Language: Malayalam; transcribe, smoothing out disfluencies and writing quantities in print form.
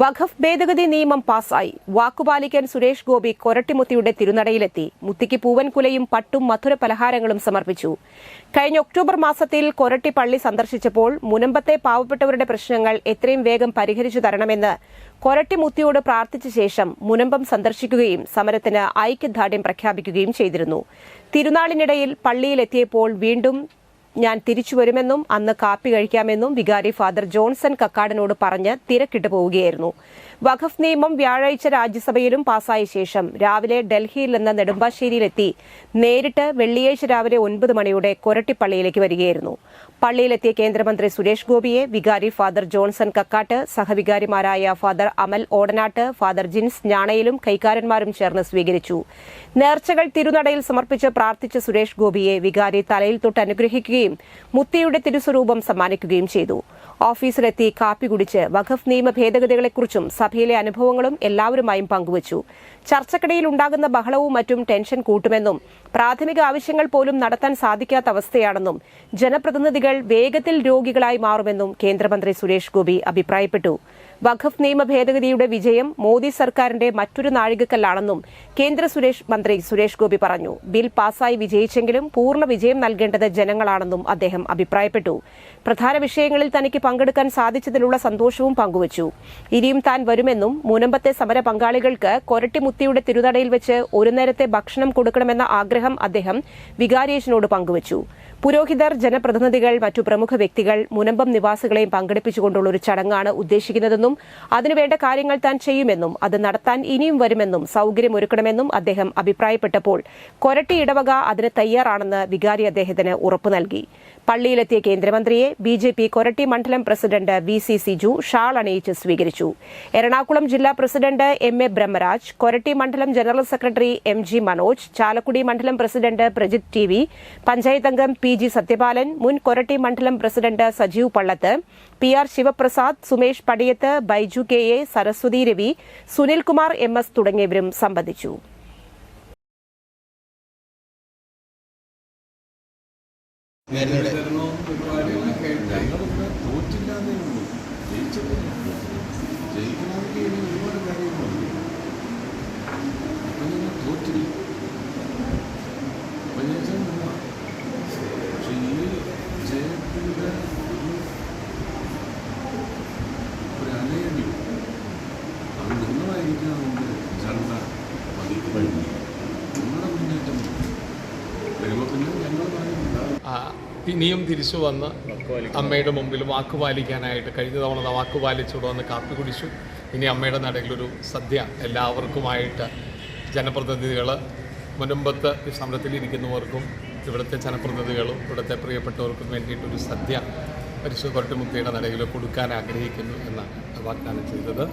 വഖഫ് ഭേദഗതി നിയമം പാസായി. വാക്കുപാലിക്കാൻ സുരേഷ് ഗോപി കൊരട്ടിമുത്തിയുടെ തിരുനടയിലെത്തി. മുത്തിക്ക് പൂവൻകുലയും പട്ടും മധുര പലഹാരങ്ങളും സമർപ്പിച്ചു. കഴിഞ്ഞ ഒക്ടോബർ മാസത്തിൽ കൊരട്ടി പള്ളി സന്ദർശിച്ചപ്പോൾ മുനമ്പത്തെ പാവപ്പെട്ടവരുടെ പ്രശ്നങ്ങൾ എത്രയും വേഗം പരിഹരിച്ചു തരണമെന്ന് കൊരട്ടിമുത്തിയോട് പ്രാർത്ഥിച്ച ശേഷം മുനമ്പം സന്ദർശിക്കുകയും സമരത്തിന് ഐക്യദാർഢ്യം പ്രഖ്യാപിക്കുകയും ചെയ്തിരുന്നു. തിരുനാളിനിടയിൽ പള്ളിയിലെത്തിയപ്പോൾ വീണ്ടും ഞാൻ തിരിച്ചുവരുമെന്നും അന്ന് കാപ്പി കഴിക്കാമെന്നും വികാരി ഫാദർ ജോൺസൺ കക്കാടനോട് പറഞ്ഞ് തിരക്കിട്ട് പോവുകയായിരുന്നു. വഖഫ് നിയമം വ്യാഴാഴ്ച രാജ്യസഭയിലും പാസായ ശേഷം രാവിലെ ഡൽഹിയിൽ നിന്ന് നെടുമ്പാശ്ശേരിയിലെത്തി നേരിട്ട് വെള്ളിയാഴ്ച രാവിലെ 9 മണിയോടെ കൊരട്ടിപ്പള്ളിയിലേക്ക് വരികയായിരുന്നു. പള്ളിയിലെത്തിയ കേന്ദ്രമന്ത്രി സുരേഷ് ഗോപിയെ വികാരി ഫാദർ ജോൺസൺ കക്കാട്ട്, സഹവികാരിമാരായ ഫാദർ അമൽ ഓടനാട്ട്, ഫാദർ ജിൻസ് ഞാണയിലും കൈക്കാരന്മാരും ചേർന്ന് സ്വീകരിച്ചു. നേർച്ചകൾ തിരുനടയിൽ സമർപ്പിച്ച് പ്രാർത്ഥിച്ച സുരേഷ് ഗോപിയെ വികാരി തലയിൽ തൊട്ട് അനുഗ്രഹിക്കുകയും മുത്തിയുടെ തിരുസ്വരൂപം സമ്മാനിക്കുകയും ചെയ്തു. ഓഫീസിലെത്തി കാപ്പി കുടിച്ച് വഖഫ് നിയമ ഭേദഗതികളെക്കുറിച്ചും സഭയിലെ അനുഭവങ്ങളും എല്ലാവരുമായും പങ്കുവച്ചു. ചർച്ചക്കിടയിൽ ഉണ്ടാകുന്ന ബഹളവും മറ്റും ടെൻഷൻ കൂട്ടുമെന്നും പ്രാഥമിക ആവശ്യങ്ങൾ പോലും നടത്താൻ സാധിക്കാത്ത അവസ്ഥയാണെന്നും ജനപ്രതിനിധികൾ വേഗത്തിൽ രോഗികളായി മാറുമെന്നും കേന്ദ്രമന്ത്രി സുരേഷ് ഗോപി അഭിപ്രായപ്പെട്ടു. വഖഫ് നിയമ ഭേദഗതിയുടെ വിജയം മോദി സർക്കാരിന്റെ മറ്റൊരു നാഴികക്കല്ലാണെന്നും കേന്ദ്ര മന്ത്രി സുരേഷ് ഗോപി പറഞ്ഞു. ബിൽ പാസായി വിജയിച്ചെങ്കിലും പൂർണ്ണ വിജയം നൽകേണ്ടത് ജനങ്ങളാണെന്നും അദ്ദേഹം അഭിപ്രായപ്പെട്ടു. പ്രധാന വിഷയങ്ങളിൽ തനിക്ക് പങ്കെടുക്കാൻ സാധിച്ചതിലുള്ള സന്തോഷവും പങ്കുവച്ചു. ഇനിയും താൻ വരുമെന്നും മുനമ്പത്തെ സമര പങ്കാളികൾക്ക് കൊരട്ടിമുത്തിയുടെ തിരുനടയിൽ വെച്ച് ഒരു നേരത്തെ ഭക്ഷണം കൊടുക്കണമെന്ന ആഗ്രഹം അദ്ദേഹം വികാരിയേച്ചനോട് പങ്കുവച്ചു. പുരോഹിതർ, ജനപ്രതിനിധികൾ, മറ്റു പ്രമുഖ വ്യക്തികൾ, മുനമ്പം നിവാസികളെയും പങ്കെടുപ്പിച്ചുകൊണ്ടുള്ള ഒരു ചടങ്ങാണ് ഉദ്ദേശിക്കുന്നതെന്നും അതിനുവേണ്ട കാര്യങ്ങൾ താൻ ചെയ്യുമെന്നും അത് നടത്താൻ ഇനിയും വരുമെന്നും സൌകര്യമൊരുക്കണമെന്നും അദ്ദേഹം അഭിപ്രായപ്പെട്ടപ്പോൾ കൊരട്ടി ഇടവക അതിന് തയ്യാറാണെന്ന് വികാരി അദ്ദേഹത്തിന് ഉറപ്പു നൽകി. പള്ളിയിലെത്തിയ കേന്ദ്രമന്ത്രിയെ ബിജെപി കൊരട്ടി മണ്ഡലം പ്രസിഡന്റ് VC സിജു ഷാൾ അണിയിച്ച് സ്വീകരിച്ചു. എറണാകുളം ജില്ലാ പ്രസിഡന്റ് MA ബ്രഹ്മരാജ്, കൊരട്ടി മണ്ഡലം general secretary MG Manoj, Chalakudy മണ്ഡലം പ്രസിഡന്റ് പ്രജിത് TV, പഞ്ചായത്ത് അംഗം PG സത്യപാലൻ, മുൻ കൊരട്ടി മണ്ഡലം president Sajeev Pallath, PR Sivaprasad, Sumesh Padiyath, Baiju KA, Saraswathi Ravi, Sunilkumar MS തുടങ്ങിയവരും സംബന്ധിച്ചു. ഇനിയും തിരിച്ചു വന്ന് അമ്മയുടെ മുമ്പിൽ വാക്കുപാലിക്കാനായിട്ട് കഴിഞ്ഞ തവണ വാക്കുപാലിച്ചോട് വന്ന് കാപ്പി കുടിച്ചു. ഇനി അമ്മയുടെ നടയിലൊരു സദ്യ എല്ലാവർക്കുമായിട്ട് ജനപ്രതിനിധികൾ, മുനമ്പത്ത് സമരത്തിലിരിക്കുന്നവർക്കും ഇവിടുത്തെ ജനപ്രതിനിധികളും ഇവിടുത്തെ പ്രിയപ്പെട്ടവർക്കും വേണ്ടിയിട്ടൊരു സദ്യ പരിശുദ്ധ കൊരട്ടിമുത്തിയുടെ നടയിൽ കൊടുക്കാൻ ആഗ്രഹിക്കുന്നു എന്നാണ് വാഗ്ദാനം ചെയ്തത്.